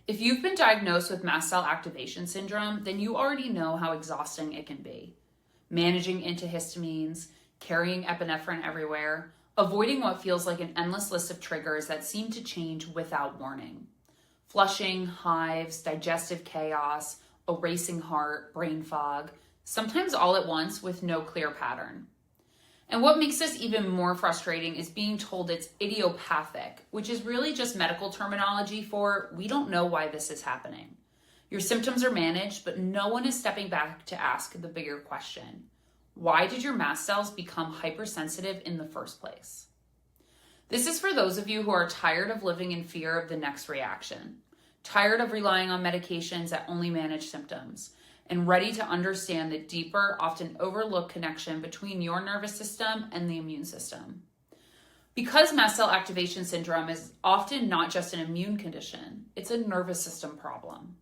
If you've been diagnosed with Mast Cell Activation Syndrome, then you already know how exhausting it can be. Managing antihistamines, carrying epinephrine everywhere, avoiding what feels like an endless list of triggers that seem to change without warning. Flushing, hives, digestive chaos, a racing heart, brain fog, sometimes all at once with no clear pattern. And what makes this even more frustrating is being told it's idiopathic, which is really just medical terminology for we don't know why this is happening. Your symptoms are managed, but no one is stepping back to ask the bigger question. Why did your mast cells become hypersensitive in the first place? This is for those of you who are tired of living in fear of the next reaction, tired of relying on medications that only manage symptoms, and ready to understand the deeper, often overlooked connection between your nervous system and the immune system. Because mast cell activation syndrome is often not just an immune condition, it's a nervous system problem.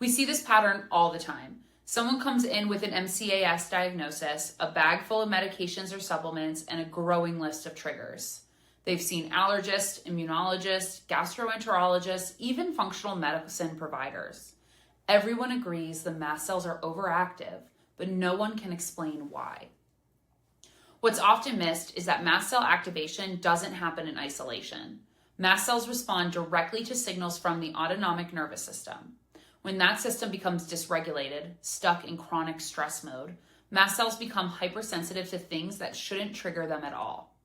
We see this pattern all the time. Someone comes in with an MCAS diagnosis, a bag full of medications or supplements, and a growing list of triggers. They've seen allergists, immunologists, gastroenterologists, even functional medicine providers. Everyone agrees the mast cells are overactive, but no one can explain why. What's often missed is that mast cell activation doesn't happen in isolation. Mast cells respond directly to signals from the autonomic nervous system. When that system becomes dysregulated, stuck in chronic stress mode, mast cells become hypersensitive to things that shouldn't trigger them at all.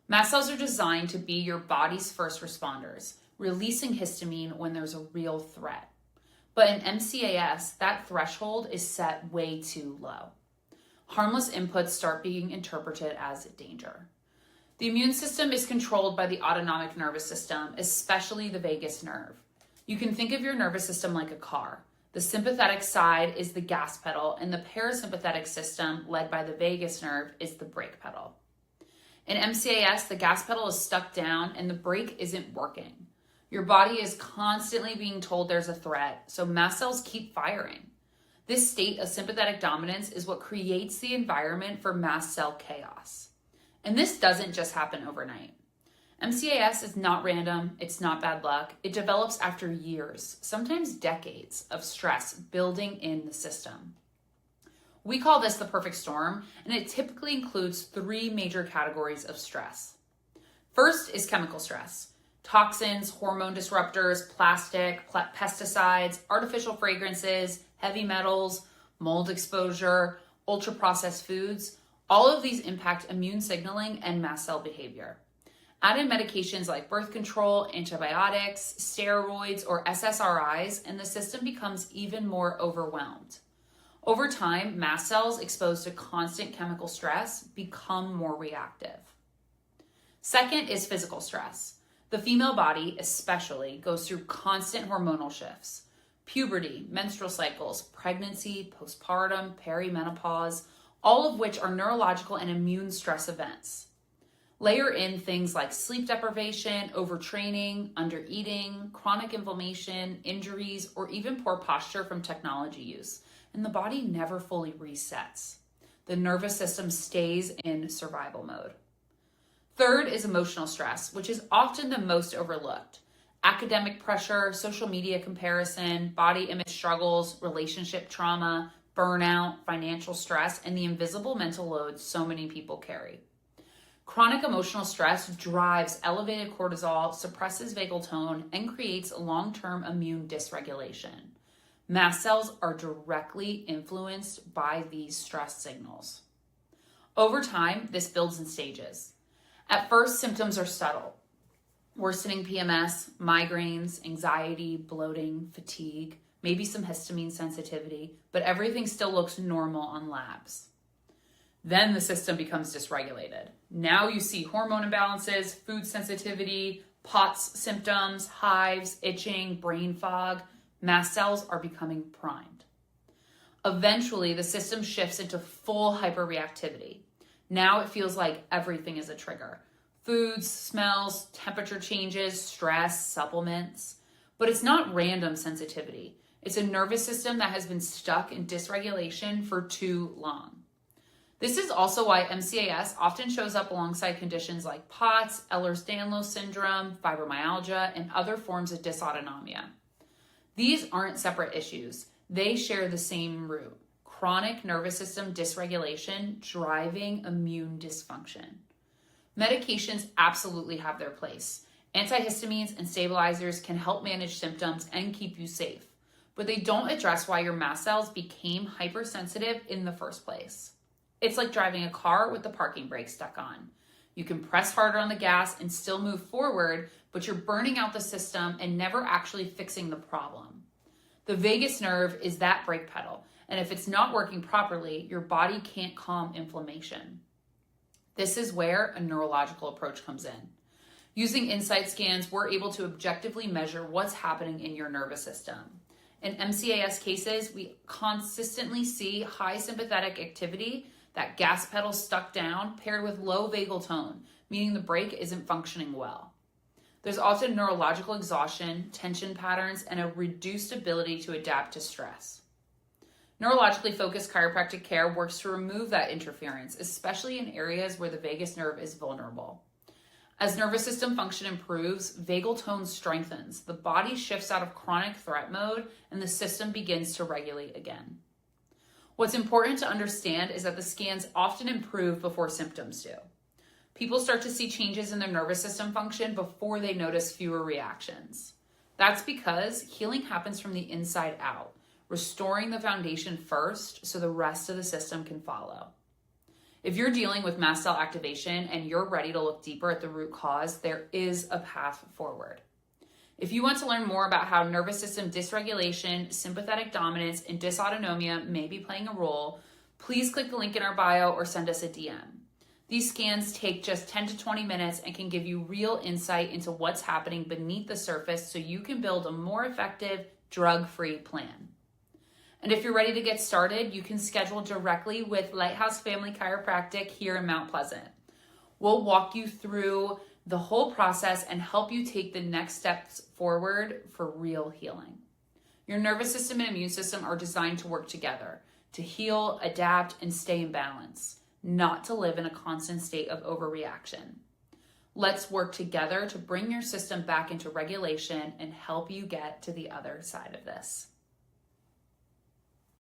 Mast cells are designed to be your body's first responders, releasing histamine when there's a real threat. But in MCAS, that threshold is set way too low. Harmless inputs start being interpreted as danger. The immune system is controlled by the autonomic nervous system, especially the vagus nerve. You can think of your nervous system like a car. The sympathetic side is the gas pedal, and the parasympathetic system, led by the vagus nerve, is the brake pedal. In MCAS, the gas pedal is stuck down and the brake isn't working. Your body is constantly being told there's a threat, so mast cells keep firing. This state of sympathetic dominance is what creates the environment for mast cell chaos. And this doesn't just happen overnight. MCAS is not random, it's not bad luck. It develops after years, sometimes decades, of stress building in the system. We call this the perfect storm, and it typically includes 3 major categories of stress. First is chemical stress. Toxins, hormone disruptors, plastic, pesticides, artificial fragrances, heavy metals, mold exposure, ultra-processed foods, all of these impact immune signaling and mast cell behavior. Add in medications like birth control, antibiotics, steroids, or SSRIs, and the system becomes even more overwhelmed. Over time, mast cells exposed to constant chemical stress become more reactive. Second is physical stress. The female body, especially, goes through constant hormonal shifts. Puberty, menstrual cycles, pregnancy, postpartum, perimenopause, all of which are neurological and immune stress events. Layer in things like sleep deprivation, overtraining, undereating, chronic inflammation, injuries, or even poor posture from technology use, and the body never fully resets. The nervous system stays in survival mode. Third is emotional stress, which is often the most overlooked. Academic pressure, social media comparison, body image struggles, relationship trauma, burnout, financial stress, and the invisible mental load so many people carry. Chronic emotional stress drives elevated cortisol, suppresses vagal tone, and creates long-term immune dysregulation. Mast cells are directly influenced by these stress signals. Over time, this builds in stages. At first, symptoms are subtle. Worsening PMS, migraines, anxiety, bloating, fatigue, maybe some histamine sensitivity, but everything still looks normal on labs. Then the system becomes dysregulated. Now you see hormone imbalances, food sensitivity, POTS symptoms, hives, itching, brain fog. Mast cells are becoming primed. Eventually, the system shifts into full hyperreactivity. Now it feels like everything is a trigger. Foods, smells, temperature changes, stress, supplements. But it's not random sensitivity. It's a nervous system that has been stuck in dysregulation for too long. This is also why MCAS often shows up alongside conditions like POTS, Ehlers-Danlos syndrome, fibromyalgia, and other forms of dysautonomia. These aren't separate issues. They share the same root: chronic nervous system dysregulation driving immune dysfunction. Medications absolutely have their place. Antihistamines and stabilizers can help manage symptoms and keep you safe, but they don't address why your mast cells became hypersensitive in the first place. It's like driving a car with the parking brake stuck on. You can press harder on the gas and still move forward, but you're burning out the system and never actually fixing the problem. The vagus nerve is that brake pedal, and if it's not working properly, your body can't calm inflammation. This is where a neurological approach comes in. Using insight scans, we're able to objectively measure what's happening in your nervous system. In MCAS cases, we consistently see high sympathetic activity, that gas pedal stuck down, paired with low vagal tone, meaning the brake isn't functioning well. There's often neurological exhaustion, tension patterns, and a reduced ability to adapt to stress. Neurologically focused chiropractic care works to remove that interference, especially in areas where the vagus nerve is vulnerable. As nervous system function improves, vagal tone strengthens, the body shifts out of chronic threat mode, and the system begins to regulate again. What's important to understand is that the scans often improve before symptoms do. People start to see changes in their nervous system function before they notice fewer reactions. That's because healing happens from the inside out, restoring the foundation first so the rest of the system can follow. If you're dealing with mast cell activation and you're ready to look deeper at the root cause, there is a path forward. If you want to learn more about how nervous system dysregulation, sympathetic dominance, and dysautonomia may be playing a role, please click the link in our bio or send us a DM. These scans take just 10 to 20 minutes and can give you real insight into what's happening beneath the surface so you can build a more effective, drug-free plan. And if you're ready to get started, you can schedule directly with Lighthouse Family Chiropractic here in Mount Pleasant. We'll walk you through the whole process and help you take the next steps forward for real healing. Your nervous system and immune system are designed to work together, to heal, adapt, and stay in balance, not to live in a constant state of overreaction. Let's work together to bring your system back into regulation and help you get to the other side of this.